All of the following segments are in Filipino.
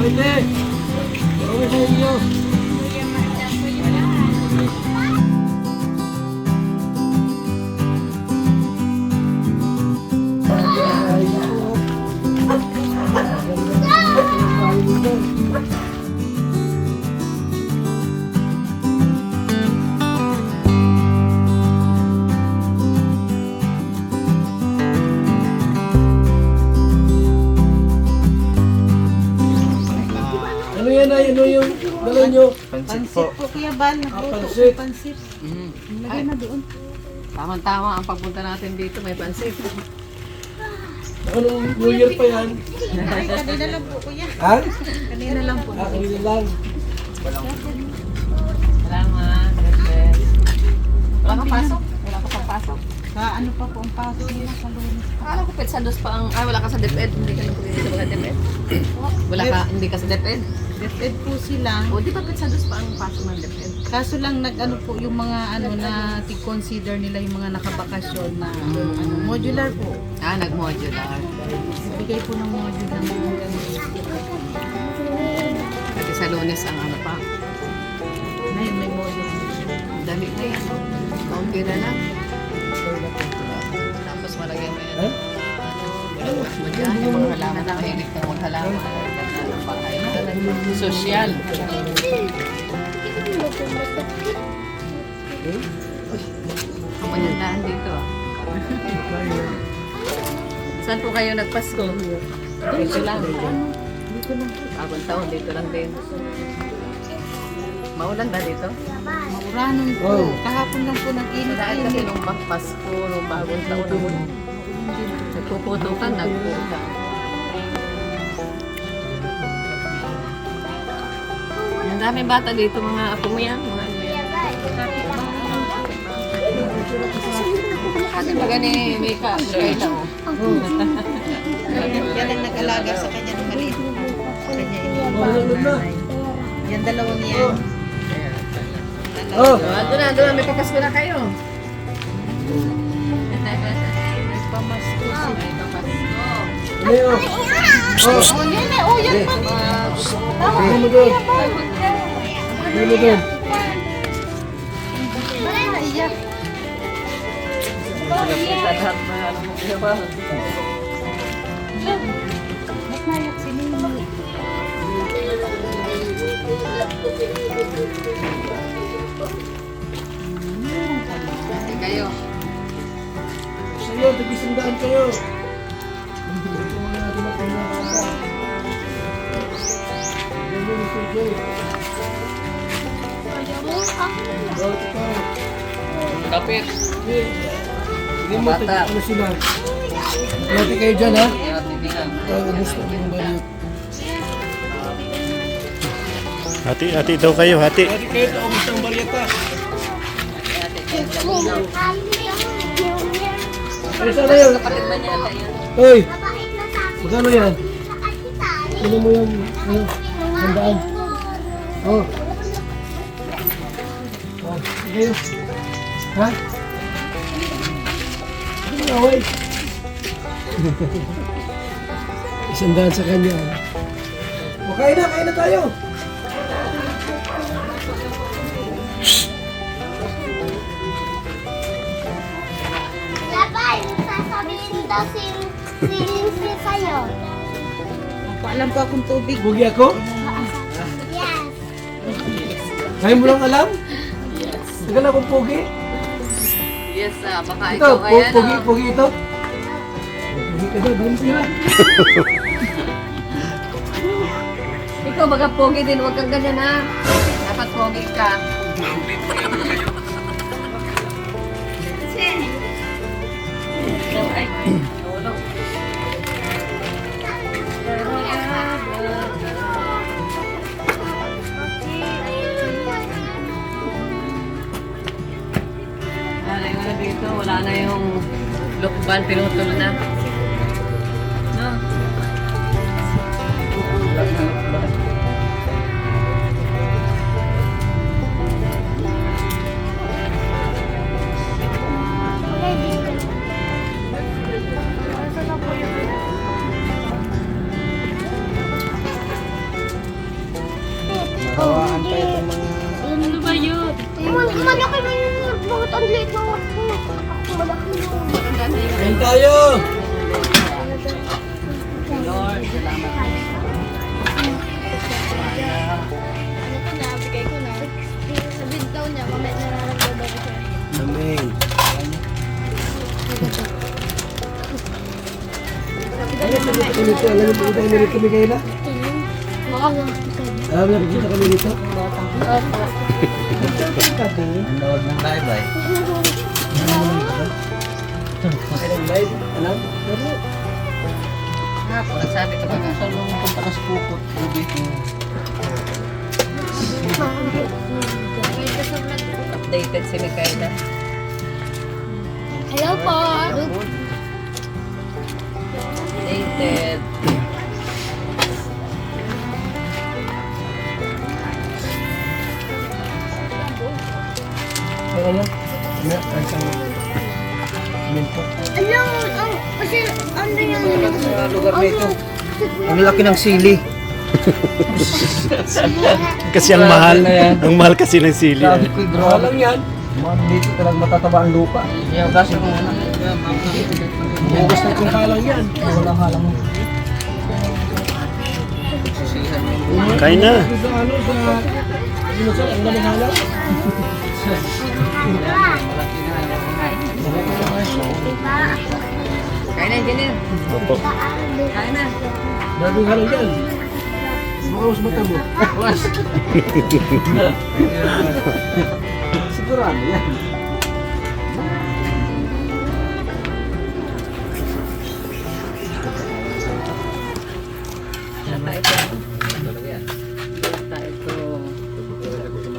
Pwede. Okay sa inyo. Ano yan ay? Ano yung dala nyo? Pansit po, Kuya Bal. Pansit. Pansit. Ay, Lagay na doon. tama-tama ang pagpunta natin dito, may pansit. Anong New Year pa yan? Ay, kanina lang po, Kuya. Ha? Kanina lang po. Kanina lang. Salamat. God bless. Wala kang pasok? Wala ka pang pasok? Ano pa po ang pasok nila sa Lunes? Akala ko sa dos pa ang... Ay, wala ka sa DepEd. Hindi ka nagpili sa mga DepEd. Wala ka, hindi ka sa DepEd. DepEd po sila. O, di ba sa dos pa ang pasok ng DepEd? Kaso lang nag-ano po yung mga ano na consider nila yung mga nakabakasyon na ano, modular po. Ah, nag-modular. Bigay po ng modular ng mga ganun. Kasi sa Lunes ang ano pa. Ngayon may modular. Dali na yan. Kaunti na lang. Tapos malagyan mo yan. Ha? Malawas mo dyan. Yung mga halaman na mahilig kang maghalaman. Ang bahay. Social. Ang magandaan dito ah. Saan po kayo nagpasko? Dito lang. Bagong taon, dito lang din. Maulan ba dito? Mauranon po. Oh. Kahapon lang po Dahil kasi nag-init-init. nung Pasko, nung bagong taon, nagpuputukan, nagputukan. Ang daming bata dito, mga apo mo yan. Mga ano yan. Kasi baga ni Mika, Mika mo. Yan ang nag-alaga sa kanya ng maliit. Kanya Ano na? yan dalawang yan. Oh! Doon na, may papasko na kayo. Pamasko sila. May papasko. Ano yun? Oh! Oh, yan na. Oh, yan pa. Hindi mo doon. Hindi mo doon. Naiyak. Lahat na ano mo kaya ba? Ba't naiyak si Nini? Kasi kayo. Sa'yo, tagisandaan kayo. Kapit. Hindi mo, Bata. ano sila? Lati kayo dyan, ha? Gusto mo ba yun? Hati daw kayo, hati. Lati kayo, taong isang baryata. Ano sana yun? Kapatid ba niya tayo? Hoy! Magkano yan? Ano mo yan? Ano? Handaan. Oh. Oh, sige. Ha? Ano na, hoy? Isandaan sa kanya. O, kain na tayo. Labay, sasabihin daw si Lindsay sa'yo. Alam po akong tubig. Bugi ako? Yes. Ngayon mo lang alam? Yes. Tagal akong pugi. Yes, baka Ito, ikaw kaya pugi ito. Pugi ka daw, doon sila. Ikaw baga pogi din, huwag kang ganyan ha. Dapat pogi ka. Ay, tulog. Wala dito, wala na yung lukban, pinutol na. No? malaki na yun. Bakit ang liit na ako? Malaki na yun. Kain tayo! Lord, salamat. Ano ko na, bigay ko na. Sabihin daw niya, mamaya nararamdaman ko siya. Amen. Alam mo kami Kayla? Alam mo nakikita kami dito? Nanood ng live ay. Anong live? Alam? Hapon, nagsabi ka ba nga? Sa loob ng patas pukot. Updated si Mikaela. Hello po. Updated. Ano? Ang isang minto. Kasi ano yan? Sa lugar na ito. Ang laki ng sili. Kasi ang mahal. Ang mahal kasi ng sili. Sabi ko, Ano grabe. lang yan? Dito talagang matataba ang lupa. Yung gasin mo muna. Bugas na kung halang yan. Walang halang mo. Sisihan mo yung Kain na. Sa ano, sa... Ano sa... Ang daming halang? Kain na, engineer. Opo. Kain na. Daming halang yan. Maus mata mo. sigurado yan. Tayo po. Tayo po.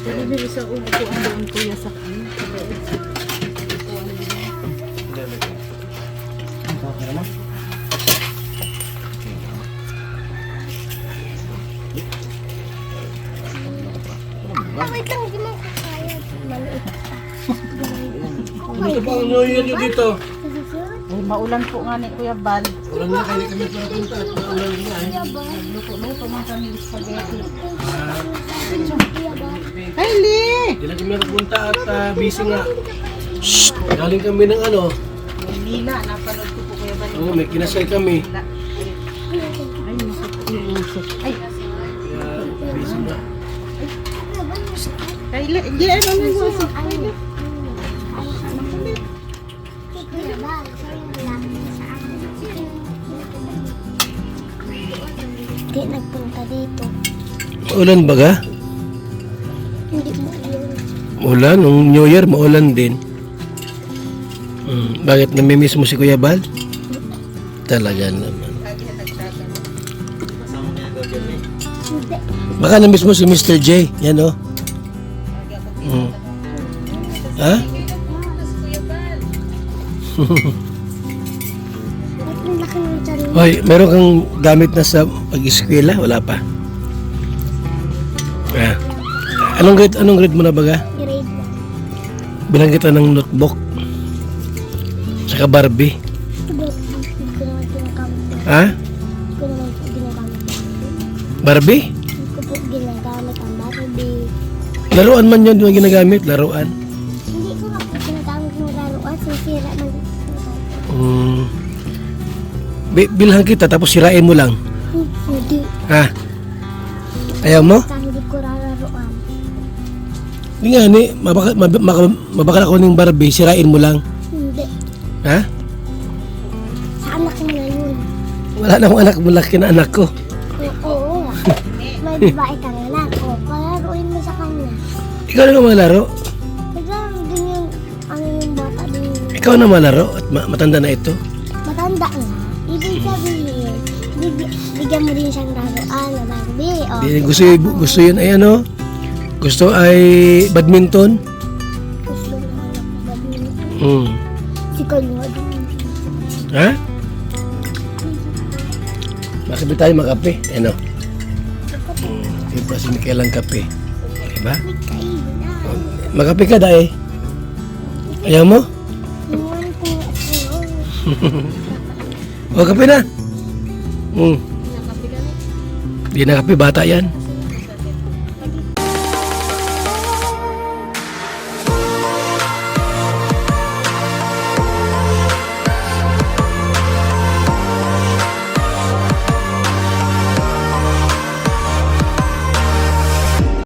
Pero may isang umupuan doon kuya sa kanya. Wait lang, hindi mo kaya. Maliit. Ano pa ang New Year nyo dito? Ay, maulan po nga ni Kuya Bal. Wala nga kayo kami pinapunta at maulan nga eh. Luto-luto man kami spaghetti. Ah, Kylie! Hindi na kami nakapunta at busy nga. Galing kami ng ano, Manila, napanood ko po Kuya Bal. oh, may kinasay kami. Ay, masuk. Ay, Kaya busy nga. Kylie, hindi ano nang gusto. Ano? Hindi nagpunta dito. Ulan ba ga? Hindi mo yun. Ulan, nung New Year maulan din. Bakit namimiss mo si Kuya Bal? Talaga naman. Hindi. Baka namiss mo si Mr. J. Yan o. Ha? Ba't ang laki ng tiyan mo? Hoy, meron kang gamit na sa pag-eskwela? Wala pa. Ah. Anong grade mo na baga? Grade 1. Bilang kita ng notebook. Saka Barbie. Hindi ko naman ginagamit. Ha? Hindi ko naman ginagamit. Barbie? Hindi ko po ginagamit ang Barbie. Laruan man yun, di ba ginagamit? Laruan. Hindi ko nga po ginagamit ng laruan. Sisira man. Bilhan kita tapos sirain mo lang. Hindi. Ha? Ayaw mo? Basta hindi ko lalaruan. Hindi nga ni, mabakal ako ng Barbie, sirain mo lang. Hindi. Ha? Sa anak mo na yun. Wala na akong anak, malaki na anak ko. Oo nga. May babae kang anak. O, palaruin mo sa kanya. Ikaw na malaro. Naglaro din yung, ano yung bata din. Ikaw na malaro at matanda na ito. Matanda nga. Ibig sabihin, bigyan mo din siyang laruan na Barbie. O, Gusto yun ay ano? Gusto ay badminton? gusto mo na badminton. Si Kalyo din. Ha? Bakit ba tayo makape? Ano? Yung pa si Mikael ang kape. Diba? May kain na. Makape ka dahil. Ayaw mo? Iwan ko ako. O kape na. Di na kape, bata yan.